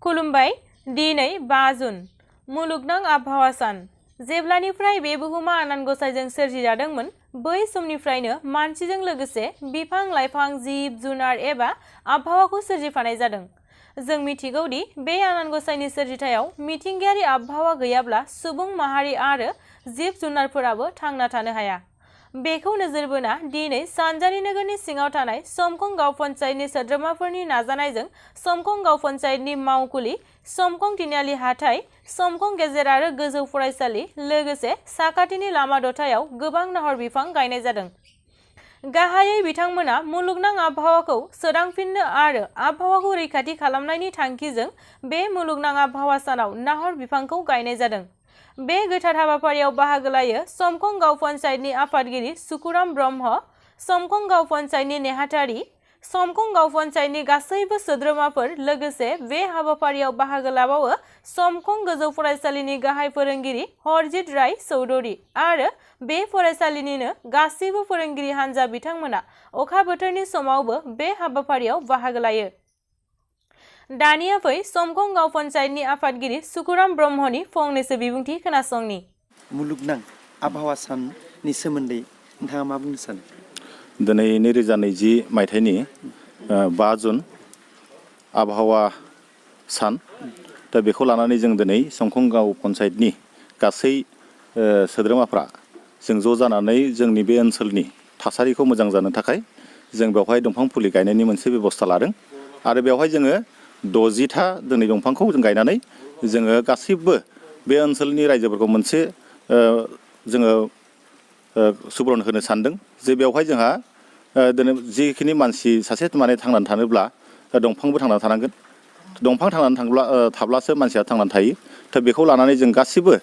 खुलुमबाय दिनै 5 जुन मुलुगनां आबहावा सान। जेब्लानिफ्राय बे बुहुमा आनान गसाइजों सोरजिजादोंमोन बै समनिफ्रायनो मानसिजों लोगोसे बिफां लाइफां जिब जुनार एबा आबहावाखौ सोरजिफानाय जादों। जों मिथिगौदि बे आनान गसाइनि सोरजिथायाव मिथिंगायारि आबहावा गैयाब्ला सुबुं माहारि आरो जिब जुनारफोराबो थांना थानो हाया। बेखौ नोजोर बोना दिनै सानजारि नोगोरनि सिङाव थानाय समखं गाव पन्चायतनि सोद्रोमाफोरनि नाजानायजों समखं गाव पन्चायतनि मावखुलि, समखं तिनिआलि हाथाइ, समखं गेजेर आरो गोजौ फरायसालि लोगोसे साखाथिनि लामा दथायाव गोबां नाहर बिफां गायनाय जादों। गाहायै बिथांमोना मुलुगनां आबहावाखौ सोदांफिननो आरो आबहावाखौ रैखाथि खालामनायनि थांखिजों बे मुलुगनां आबहावा सानाव नाहर बिफांखौ गायनाय जादों। बे गोथार हाबाफारियाव बाहागो लायो समखं गाव पन्चायतनि आफादगिरि सुकुराम ब्रह्म, समखं गाव पन्चायतनि नेहाथारि, समखं गाव पन्चायतनि गासैबो सोद्रोमाफोर लोगोसे बे हाबाफारियाव बाहागो लाबावो समखं गोजौ फरायसालिनि गाहाय फोरोंगिरि हरजित राय चौधुरी आरो बे फरायसालिनिनो गासैबो फोरोंगिरि हान्जा बिथांमोना अखा बोथोरनि समावबो बे हाबाफारियाव बाहागो लायो। दानिया फै समखं गाव पन्चायतनि आफादगिरि सुकुराम ब्रह्मनि फंनैसो बिबुंथि खोनासंनि। मुलुगनां आबहावा साननि सोमोन्दै नोंथाङा मा बुंनो सानो? दिनै 2020 मायथाइनि 5 जुन आबहावा सान। दा बेखौ लानानै जों दिनै समखं गाव पन्चायतनि गासै सोद्रोमाफ्रा जों ज' जानानै जोंनि बे ओनसोलनि थासारिखौ मोजां जानो थाखाय जों बेवहाय दंफां फुलि गायनायनि मोनसे बेबस्था लादों आरो बेवहाय जोङो 60था दिनै दंफांखौ जों गायनानै जोङो गासिबो बे ओनसोलनि रायजोफोरखौ मोनसे जोङो सुबुरुन होनो सानदों जे बेवहाय जोंहा दिनै जिखिनि मानसि सासे माने थांनानै थानोब्ला दंफांबो थांनानै थानांगोन। दंफां थांनानै थाब्लासो मानसिया थांनानै थायो। दा बेखौ लानानै जों गासिबो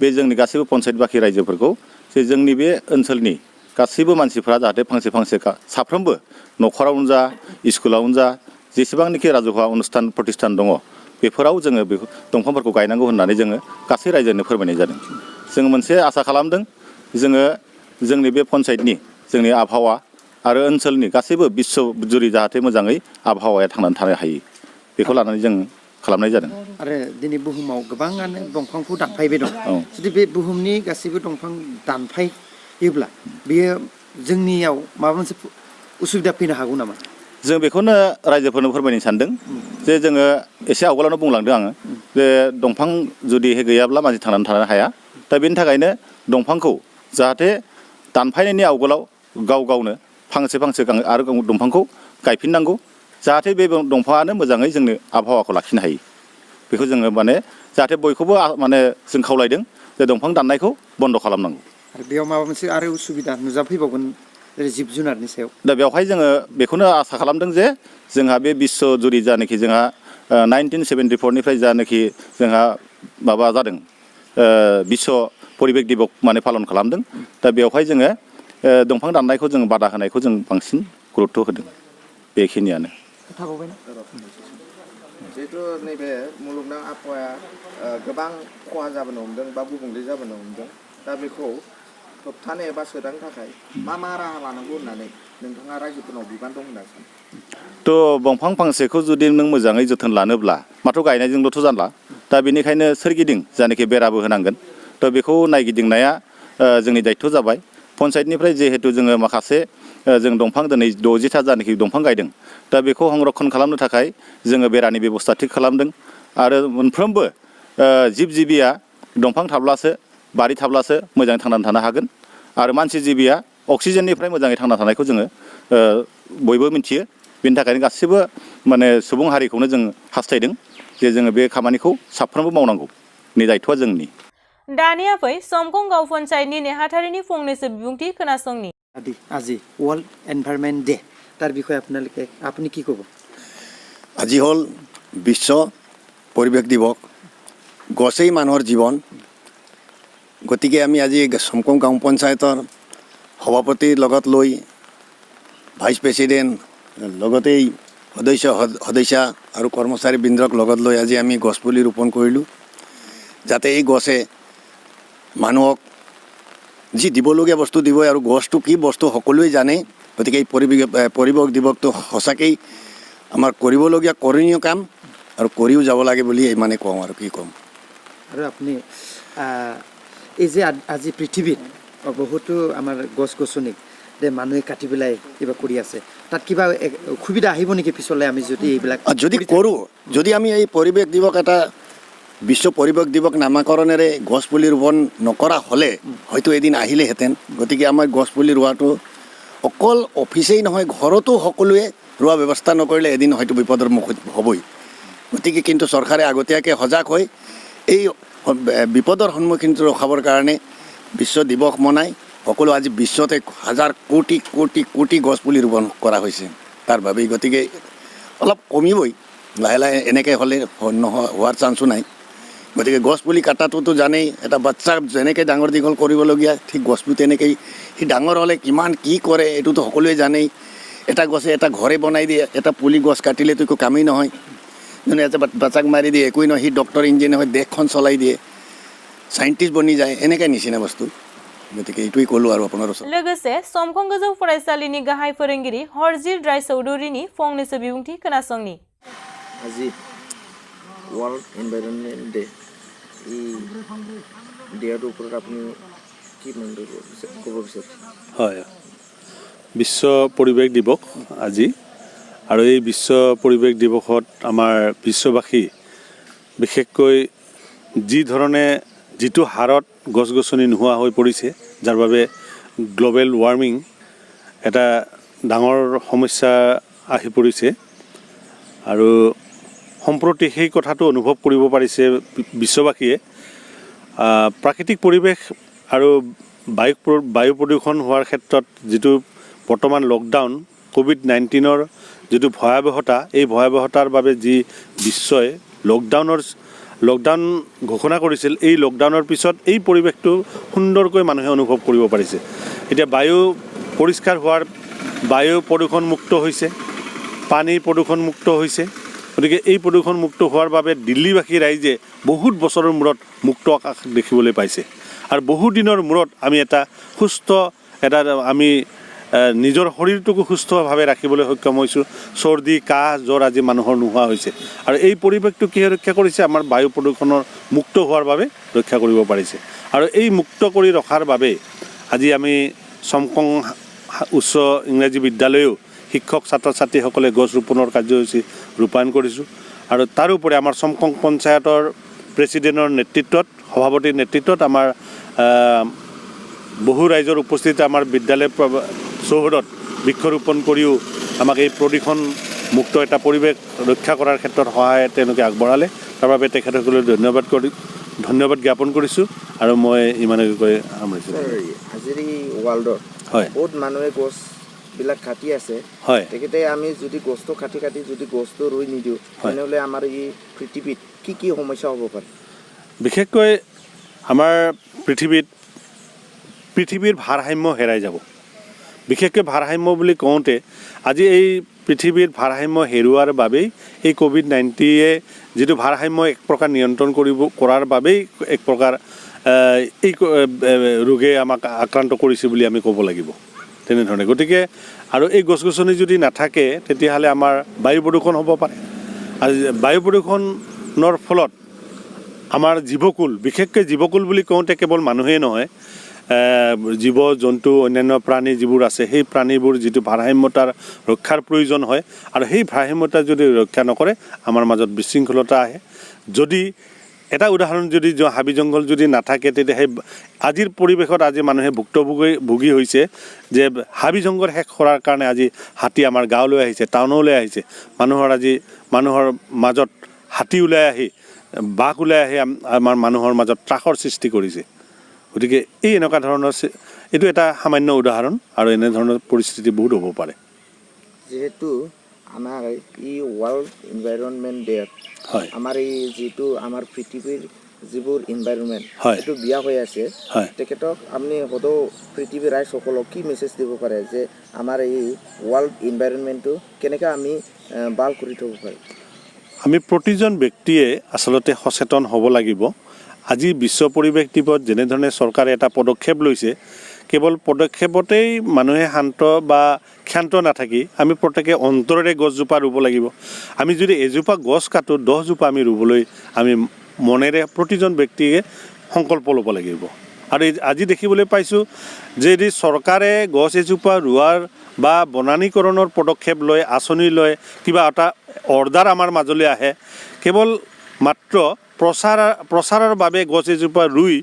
बे जोंनि गासिबो पन्चायत बाखि रायजोफोरखौ जे जोंनि बे ओनसोलनि गासिबो मानसिफ्रा जाहाथे फांसे फांसे साफ्रोमबो न'खरावनो जा स्कुलावनो जा जेसेबांनाखि राजहुवा अनुस्थान प्रतिष्ठान दङ बेफोराव जोङो बे दंफांफोरखौ गायनांगौ होननानै जोङो गासै रायजोनो फोरमायनाय जादों। जोङो मोनसे आसा खालामदों जोङो जोंनि बे पन्चायतनि जोंनि आबहावा आरो ओनसोलनि गासैबो बिश्वजुरि जाहाथे मोजाङै आबहावाया थांनानै थानो हायो बेखौ लानानै जों खालामनाय जादों। आरो दिनै बुहुमाव गोबाङानो दंफांखौ दानफायबाय दं। जुदि बे बुहुमनि गासैबो दंफां दानफायोब्ला बेयो जोंनियाव माबा मोनसे उसुबिदा फैनो हागौ नामा? जों बेखौनो रायजोफोरनो फोरमायनो सानदों जे जोङो एसे आवगायावनो बुंलांदों आङो जे दंफां जुदि गैयाब्ला मानसि थांनानै थानो हाया। दा बेनि थाखायनो दंफांखौ जाहाथे दानफायनायनि आवगोलाव गाव गावनो फांसे फांसे आरो दंफांखौ गायफिननांगौ जाहाथे बे दंफाङानो मोजाङै जोंनो आबहावाखौ लाखिनो हायो। बेखौ जोङो माने जाहाथे बयखौबो माने जों खावलायदों जे दंफां दाननायखौ बन्द' खालामनांगौ। आरो बेयाव माबा मोनसे आरो उसुबिदा नुजाफैबावगोन जिब जुनारनि सायाव? दा बेवहाय जोङो बेखौनो आसा खालामदों जे जोंहा बे बिश्वजुरि जानाखि जोंहा 1974निफ्राय जानाखि जोंहा माबा जादों बिश्व परिबेक दिबक माने पालन खालामदों। दा बेवहाय जोङो दंफां दाननायखौ जों बादा होनायखौ जों बांसिन गुरुत्व होदों। बेखिनियानो। जिहेतु नैबे मुलुगनां आबहावाया गोबां खहा जाबोनो हमदों बा गुबुंले जाबोनो हमदों। दा बेखौ होबथानो एबा सोदांनो थाखाय मा राहा लानांगौ होननानै नोंथाङा रायजोफोरनाव बिबान दं होनना सानो? थ' दंफां फांसेखौ जुदि नों मोजाङै जोथोन लानोब्ला माथ्र' गायनायजोंल'थ' जाला। दा बेनिखायनो सोरगिदिं जानाखि बेराबो होनांगोन। थ' बेखौ नायगिदिंनाया जोंनि दायथ' जाबाय। पन्चायतनिफ्राय जिहेतु जोङो माखासे जों दंफां दिनै 60था जानाखि दंफां गायदों। दा बेखौ संरक्षण खालामनो थाखाय जोङो बेरानि बेब'स्था थिग खालामदों आरो मोनफ्रोमबो जिब जिबिया दंफां थाब्लासो बारि थाब्लासो मोजाङै थांनानै थानो हागोन आरो मानसि जिबिया अक्सिजेननिफ्राय मोजाङै थांना थानायखौ जोङो बयबो मिथियो। बेनि थाखायनो गासिबो माने सुबुं हारिखौनो जों हास्थायदों जे जोङो बे खामानिखौ साफ्रोमबो मावनांगौ। नि दायथ'आ जोंनि। दानिया फै समखं गाव पन्चायतनि नेहाथारिनि फंनैसो बिबुंथि खोनासंनि। আজি ওয়ার্ল্ড এনভায়রনমেন্ট ডে তার বিষয়ে আপনি কি কব? আজি হ'ল বিশ্ব পৰিৱেশ দিৱস। গছেই মানুহৰ জীৱন। গতিকে আমি আজি সমকং গাঁও পঞ্চায়তৰ সভাপতিৰ লগত লৈ ভাইচ প্ৰেচিডেণ্ট লগতেই সদস্য আৰু কৰ্মচাৰীবৃন্দক লগত লৈ আজি আমি গছপুলি ৰোপণ কৰিলোঁ যাতে এই গছে মানুহক যি দিবলগীয়া বস্তু দিব আৰু গছটো কি বস্তু সকলোৱে জানে। গতিকে এই পৰিৱেশ দিৱসটো সঁচাকেই আমাৰ কৰিবলগীয়া কৰণীয় কাম আৰু কৰিও যাব লাগে বুলি ইমানে কওঁ আৰু কি ক'ম। আৰু আপুনি এই যে আজি পৃথিৱীত বহুতো আমাৰ গছ গছনি মানুহে কাটি পেলাই কিবা কৰি আছে, তাত কিবা অসুবিধা আহিব নেকি পিছলৈ আমি যদি এইবিলাক যদি কৰোঁ, যদি আমি এই পৰিৱেশ দিৱস এটা বিশ্ব পৰিৱেশ দিৱস নামাকৰণেৰে গছপুলি ৰোপণ নকৰা হ'লে হয়তো এদিন আহিলেহেঁতেন। গতিকে আমাৰ গছপুলি ৰোৱাটো অকল অফিচেই নহয়, ঘৰতো সকলোৱে ৰোৱা ব্যৱস্থা নকৰিলে এদিন হয়তো বিপদৰ মুখত হ'বই। গতিকে কিন্তু চৰকাৰে আগতীয়াকৈ সজাগ হৈ এই বিপদৰ সন্মুখীনটো ৰখাবৰ কাৰণে বিশ্ব দিৱস মনাই সকলো আজি বিশ্বতে হাজাৰ কোটি কোটি কোটি গছপুলি ৰোপণ কৰা হৈছে তাৰ বাবেই। গতিকে অলপ কমিবই লাহে লাহে, এনেকৈ হ'লে হোৱাৰ চান্সো নাই। গতিকে গছপুলি কটাটোতো জানেই, এটা বাচ্চাক যেনেকৈ ডাঙৰ দীঘল কৰিবলগীয়া ঠিক গছপুলি তেনেকেই সি ডাঙৰ হ'লে কিমান কি কৰে এইটোতো সকলোৱে জানেই। এটা গছে এটা ঘৰে বনাই দিয়ে, এটা পুলি গছ কাটিলেতো একো কামেই নহয়। যোনে এটা বাচ্চাক মাৰি দিয়ে একোৱেই নহয়, সি ডক্টৰ ইঞ্জিনিয়াৰ হৈ দেশখন চলাই দিয়ে, চাইণ্টিষ্ট বনি যায়, এনেকৈ নিচিনা বস্তু। গতিকে এইটোৱেই ক'লোঁ আৰু আপোনাৰ ওচৰত। लोगोसे समखं गोजौ फरायसालिनि गाहाय फोरोंगिरि हरजित राय चौधुरीनि फंनैसो बिबुंथि खोनासंनि। আজি ৱৰ্ল্ড এনভাইৰনমেণ্ট ডে, এই ডেটোৰ ওপৰত আপুনি কি মন্তব্য ক'ব বিচাৰিছে? হয়, বিশ্ব পৰিৱেশ দিৱস আজি, আৰু এই বিশ্ব পৰিৱেশ দিৱসত আমাৰ বিশ্ববাসী বিশেষকৈ যি ধৰণে যিটো হাৰত গছ গছনি নোহোৱা হৈ পৰিছে, যাৰ বাবে গ্ল'বেল ৱাৰ্মিং এটা ডাঙৰ সমস্যা আহি পৰিছে, আৰু সম্প্ৰতি সেই কথাটো অনুভৱ কৰিব পাৰিছে বিশ্ববাসীয়ে। প্ৰাকৃতিক পৰিৱেশ আৰু বায়ু প্ৰদূষণ হোৱাৰ ক্ষেত্ৰত যিটো বৰ্তমান লকডাউন, কোভিড-19ৰ যিটো ভয়াৱহতা, এই ভয়াৱহতাৰ বাবে যি বিশ্বই লকডাউন ঘোষণা কৰিছিল, এই লকডাউনৰ পিছত এই পৰিৱেশটো সুন্দৰকৈ মানুহে অনুভৱ কৰিব পাৰিছে। এতিয়া বায়ু পৰিষ্কাৰ হোৱাৰ, বায়ু প্ৰদূষণমুক্ত হৈছে, পানী প্ৰদূষণমুক্ত হৈছে। গতিকে এই প্ৰদূষণমুক্ত হোৱাৰ বাবে দিল্লীবাসী ৰাইজে বহুত বছৰৰ মূৰত মুক্ত আকাশ দেখিবলৈ পাইছে, আৰু বহু দিনৰ মূৰত আমি আমি নিজৰ শৰীৰটোকো সুস্থভাৱে ৰাখিবলৈ সক্ষম হৈছোঁ। চৰ্দি কাহ জ্বৰ আজি মানুহৰ নোহোৱা হৈছে, আৰু এই পৰিৱেশটো কিহে ৰক্ষা কৰিছে? আমাৰ বায়ু প্ৰদূষণৰ মুক্ত হোৱাৰ বাবে ৰক্ষা কৰিব পাৰিছে। আৰু এই মুক্ত কৰি ৰখাৰ বাবে আজি আমি সমকং উচ্চ ইংৰাজী বিদ্যালয়েও শিক্ষক ছাত্ৰ ছাত্ৰীসকলে গছ ৰোপণৰ কাৰ্যসূচী ৰূপায়ণ কৰিছোঁ। আৰু তাৰোপৰি আমাৰ সমকং পঞ্চায়তৰ প্ৰেচিডেণ্টৰ নেতৃত্বত, সভাপতিৰ নেতৃত্বত আমাৰ বহু ৰাইজৰ উপস্থিতিত আমাৰ বিদ্যালয় চৌহদত বৃক্ষৰোপণ কৰিও আমাক এই প্ৰদূষণমুক্ত এটা পৰিৱেশ ৰক্ষা কৰাৰ ক্ষেত্ৰত সহায় তেওঁলোকে আগবঢ়ালে। তাৰ বাবে তেখেতসকলক ধন্যবাদ জ্ঞাপন কৰিছোঁ, আৰু মই ইমানকৈ কৈ সামৰিছোঁ। আজিৰ এই ৱৰ্ল্ডত হয়, বহুত মানুহে গছবিলাক কাটি আছে। হয়, তেখেতে আমি যদি গছটো কাটি যদি গছটো ৰুই নিদিওঁ, তেনেহ'লে আমাৰ এই পৃথিৱীত কি সমস্যা হ'ব পাৰে? বিশেষকৈ আমাৰ পৃথিৱীৰ ভাৰসাম্য হেৰাই যাব। বিশেষকৈ ভাৰসাম্য বুলি কওঁতে আজি এই পৃথিৱীৰ ভাৰসাম্য হেৰুৱাৰ বাবেই এই কোভিড-19 যিটো ভাৰসাম্য এক প্ৰকাৰ নিয়ন্ত্ৰণ কৰাৰ বাবেই এক প্ৰকাৰ এই ৰোগে আমাক আক্ৰান্ত কৰিছে বুলি আমি ক'ব লাগিব তেনেধৰণে। গতিকে আৰু এই গছ গছনি যদি নাথাকে তেতিয়াহ'লে আমাৰ বায়ু প্ৰদূষণ হ'ব পাৰে, আৰু বায়ু প্ৰদূষণৰ ফলত আমাৰ জীৱকুল, বিশেষকৈ জীৱকুল বুলি কওঁতে কেৱল মানুহেই নহয়, জীৱ জন্তু অন্যান্য প্ৰাণী যিবোৰ আছে, সেই প্ৰাণীবোৰ যিটো ভাৰসাম্যতাৰ ৰক্ষাৰ প্ৰয়োজন হয়, আৰু সেই ভাৰসাম্যতা যদি ৰক্ষা নকৰে আমাৰ মাজত বিশৃংখলতা আহে। যদি এটা উদাহৰণ যদি হাবি জংঘল যদি নাথাকে, তেতিয়া সেই আজিৰ পৰিৱেশত আজি মানুহে ভুক্তভোগী হৈছে যে হাবি জংঘল শেষ কৰাৰ কাৰণে আজি হাতী আমাৰ গাঁৱলৈ আহিছে, টাউনলৈ আহিছে। মানুহৰ মাজত হাতী ওলাই আহি, বাঘ ওলাই আহি আমাৰ মানুহৰ মাজত ত্ৰাসৰ সৃষ্টি কৰিছে। গতিকে এই এনেকুৱা ধৰণৰ, এইটো এটা সামান্য উদাহৰণ, আৰু এনেধৰণৰ পৰিস্থিতি বহুত হ'ব পাৰে। যিহেতু আমাৰ এই ৱৰ্ল্ড এনভাইৰনমেণ্ট ডেত আমাৰ এই যিটো আমাৰ পৃথিৱীৰ যিবোৰ এনভাইৰনমেণ্ট সেইটো বিয়া হৈ আছে, তেখেতক আপুনি সদায় পৃথিৱীৰ ৰাইজসকলক কি মেছেজ দিব পাৰে যে আমাৰ এই ৱৰ্ল্ড এনভাইৰনমেণ্টটো কেনেকৈ আমি ভাল কৰি থ'ব পাৰোঁ? আমি প্ৰতিজন ব্যক্তিয়ে আচলতে সচেতন হ'ব লাগিব। আজি বিশ্ব পৰিৱেশ দিৱসত যেনেধৰণে চৰকাৰে এটা পদক্ষেপ লৈছে, কেৱল পদক্ষেপতেই মানুহে শান্ত বা ক্ষান্ত নাথাকি আমি প্ৰত্যেকে অন্তৰেৰে গছজোপা ৰুব লাগিব। আমি যদি এজোপা গছ কাটো 10 জোপা আমি ৰুবলৈ আমি মনেৰে প্ৰতিজন ব্যক্তিয়ে সংকল্প ল'ব লাগিব। আৰু আজি দেখিবলৈ পাইছোঁ যে যদি চৰকাৰে গছ এজোপা ৰোৱাৰ বা বনানীকৰণৰ পদক্ষেপ লয়, আঁচনি লয়, কিবা এটা অৰ্ডাৰ আমাৰ মাজলৈ আহে, কেৱল মাত্ৰ প্ৰচাৰৰ বাবে গছ এজোপা ৰুই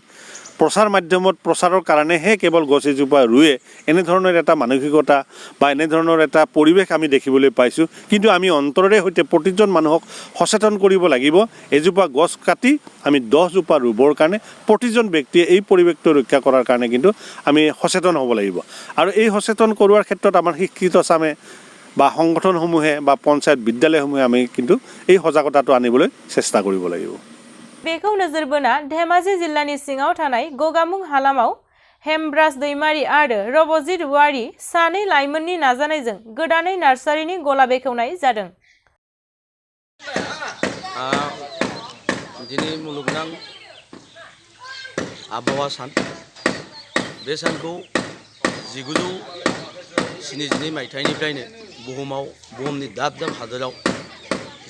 প্ৰচাৰ মাধ্যমত প্ৰচাৰৰ কাৰণেহে কেৱল গছ এজোপা ৰুৱে, এনেধৰণৰ এটা মানসিকতা বা এনেধৰণৰ এটা পৰিৱেশ আমি দেখিবলৈ পাইছোঁ। কিন্তু আমি অন্তৰেৰে সৈতে প্ৰতিজন মানুহক সচেতন কৰিব লাগিব। এজোপা গছ কাটি আমি 10 জোপা ৰুবৰ কাৰণে প্ৰতিজন ব্যক্তিয়ে এই পৰিৱেশটো ৰক্ষা কৰাৰ কাৰণে কিন্তু আমি সচেতন হ'ব লাগিব। আৰু এই সচেতন কৰোৱাৰ ক্ষেত্ৰত আমাৰ শিক্ষিত চামে বা সংগঠনসমূহে বা পঞ্চায়ত বিদ্যালয়সমূহে আমি কিন্তু এই সজাগতাটো আনিবলৈ চেষ্টা কৰিব লাগিব। बेखौ नोजोर बोना धेमाजि जिल्लानि सिङाव थानाय गगामुं हालामाव हेमब्रास दैमारी आरो रबजित वारी सानै लाइमोननि नाजानायजों गोदानै नार्सारिनि गला बेखेवनाय जादों। दिनै मुलुगनां आबहावा सान, बे सानखौ 1972 मायथाइनिफ्रायनो बुहुमनि दाब दाब हादोराव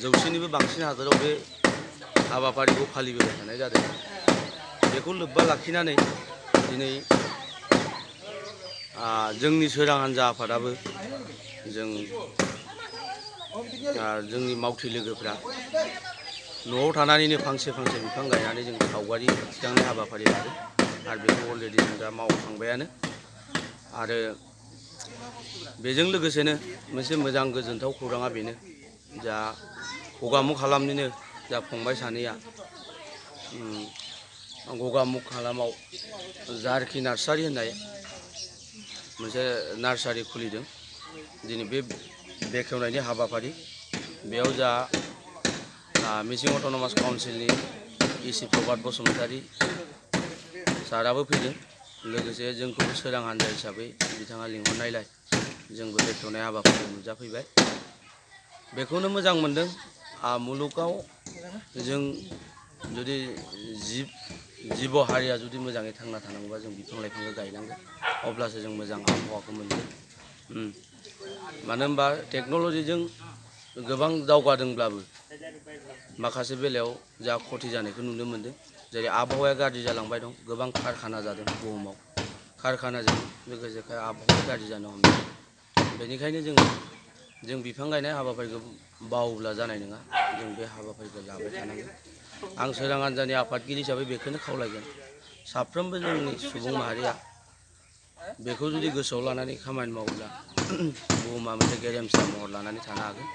100निबो बांसिन हादोराव बे हाबाफारिखौ फालिबोबाय थानाय जादों। बेखौ लोब्बा लाखिनानै दिनै जोंनि सोरां हान्जा आफादाबो जोंनि मावथि लोगोफ्रा न'आव थानानैनो फांसे फांसे बिफां गायनानै जों सावगारि थिखांनाय हाबाफारि लादों आरो बेखौ अलरेडि जों दा मावखांबायानो। आरो बेजों लोगोसेनो मोनसे मोजां गोजोनथाव खौराङा बेनो जा गगामुग हालामनिनो जा फंबाय सानैया गगामुग हालामाव जारखि नार्सारि होननाय मोनसे नार्सारि खुलिदों। दिनै बे बेखेवनायनि हाबाफारि बेयाव जा मिसिं अट'नमास काउन्सिलनि इसि प्रभात बसुमतारी साराबो फैदों, लोगोसे जोंखौ सोरां हान्जा हिसाबै बिथाङा लिंहरनायलाय जोंबो बेखेवनाय हाबाफारियाव नुजाफैबाय। बेखौनो मोजां मोनदों। मुलुगाव जों जुदि जिब हारिया जुदि मोजाङै थांना थानांगौबा जों बिफां लाइफांखौ गायनांगोन, अब्लासो जों मोजां आबहावाखौ मोनगोन। मानो होनबा टेक्न'लजिजों गोबां दावगादोंब्लाबो माखासे बेलायाव जा खथि जानायखौ नुनो मोन्दों। जेरै आबहावाया गाज्रि जालांबाय दं, गोबां कारखाना जादों बुहुमाव, कारखानाजों लोगोसे आबहावाया गाज्रि जानो हमदों। बेनिखायनो जों बिफां गायनाय हाबाफारिखौ बावोब्ला जानाय नङा, जों बे हाबाफारिखौ लाबाय थानांगोन। आं सोरां हान्जानि आफादगिरि हिसाबै बेखौनो खावलायगोन, साफ्रोमबो जोंनि सुबुं माहारिया बेखौ जुदि गोसोआव लानानै खामानि मावोब्ला बुहुमा मोनसे गेरेमसा महर लानानै थानो हागोन।